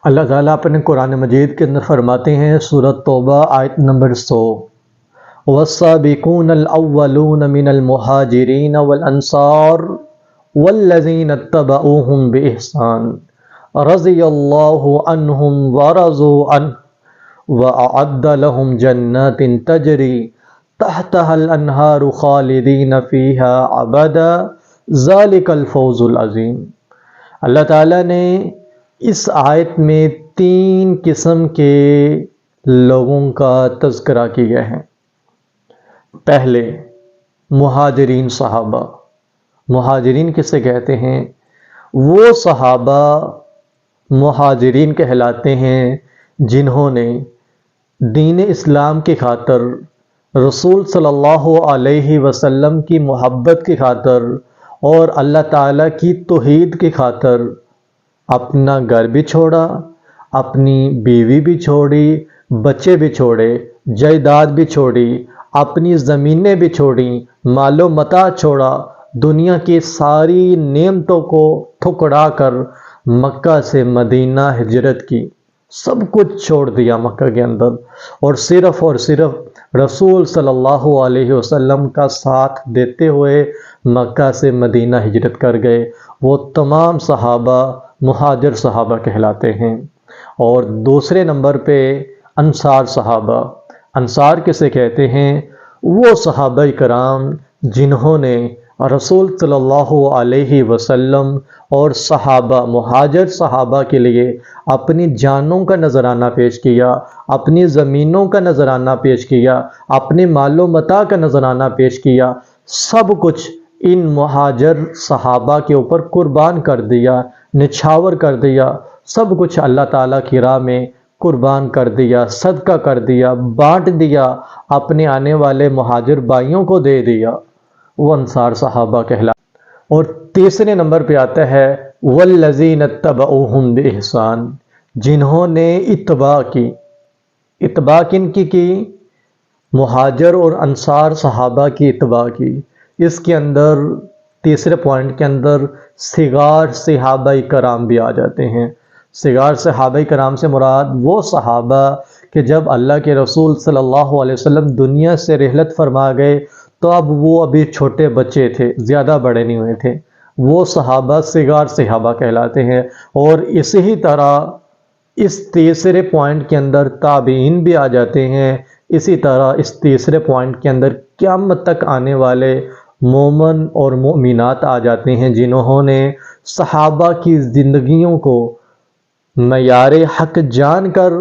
اللہ تعالیٰ اپنے قرآن مجید کے اندر فرماتے ہیں سورۃ توبہ آیت نمبر 100 والسابقون الاولون من المہاجرین والانصار والذین اتبعوہم بإحسان رضی اللہ عنہم ورضوا عنہ وأعد لهم جنات تجری تحتها الانہار خالدین فیہا ابدا ذالک الفوز العظیم۔ اللہ تعالیٰ نے اس آیت میں 3 قسم کے لوگوں کا تذکرہ کیا ہے۔ پہلے مہاجرین صحابہ۔ مہاجرین کسے کہتے ہیں؟ وہ صحابہ مہاجرین کہلاتے ہیں جنہوں نے دین اسلام کی خاطر، رسول صلی اللہ علیہ وسلم کی محبت کی خاطر اور اللہ تعالیٰ کی توحید کی خاطر اپنا گھر بھی چھوڑا، اپنی بیوی بھی چھوڑی، بچے بھی چھوڑے، جائیداد بھی چھوڑی، اپنی زمینیں بھی چھوڑیں، مال و متاع چھوڑا، دنیا کی ساری نعمتوں کو ٹھکرا کر مکہ سے مدینہ ہجرت کی، سب کچھ چھوڑ دیا مکہ کے اندر، اور صرف رسول صلی اللہ علیہ وسلم کا ساتھ دیتے ہوئے مکہ سے مدینہ ہجرت کر گئے۔ وہ تمام صحابہ مہاجر صحابہ کہلاتے ہیں۔ اور دوسرے نمبر پہ انصار صحابہ۔ انصار کسے کہتے ہیں؟ وہ صحابہ کرام جنہوں نے رسول صلی اللہ علیہ وسلم اور صحابہ مہاجر صحابہ کے لیے اپنی جانوں کا نذرانہ پیش کیا، اپنی زمینوں کا نذرانہ پیش کیا، اپنے مال و متاع کا نذرانہ پیش کیا، سب کچھ ان مہاجر صحابہ کے اوپر قربان کر دیا، نچھاور کر دیا، سب کچھ اللہ تعالیٰ کی راہ میں قربان کر دیا، صدقہ کر دیا، بانٹ دیا، اپنے آنے والے مہاجر بھائیوں کو دے دیا، وہ انصار صحابہ کہلاتے۔ اور تیسرے نمبر پہ آتا ہے والذین اتبعوہم بإحسان، جنہوں نے اتباع کی۔ اتباع کن کی؟ مہاجر اور انصار صحابہ کی اتباع کی۔ اس کے اندر تیسرے پوائنٹ کے اندر صغار صحابہ کرام بھی آ جاتے ہیں۔ صغار صحابہ کرام سے مراد وہ صحابہ کہ جب اللہ کے رسول صلی اللہ علیہ وسلم دنیا سے رحلت فرما گئے تو اب وہ ابھی چھوٹے بچے تھے، زیادہ بڑے نہیں ہوئے تھے، وہ صحابہ صغار صحابہ کہلاتے ہیں۔ اور اسی طرح اس تیسرے پوائنٹ کے اندر تابعین بھی آ جاتے ہیں۔ اسی طرح اس تیسرے پوائنٹ کے اندر قیامت تک آنے والے مومن اور مومنات آ جاتے ہیں جنہوں نے صحابہ کی زندگیوں کو معیار حق جان کر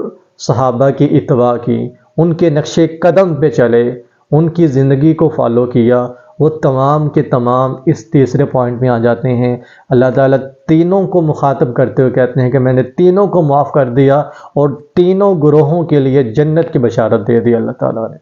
صحابہ کی اتباع کی، ان کے نقش قدم پہ چلے، ان کی زندگی کو فالو کیا، وہ تمام کے تمام اس تیسرے پوائنٹ میں آ جاتے ہیں۔ اللہ تعالیٰ تینوں کو مخاطب کرتے ہوئے کہتے ہیں کہ میں نے تینوں کو معاف کر دیا اور تینوں گروہوں کے لیے جنت کی بشارت دے دی اللہ تعالیٰ نے۔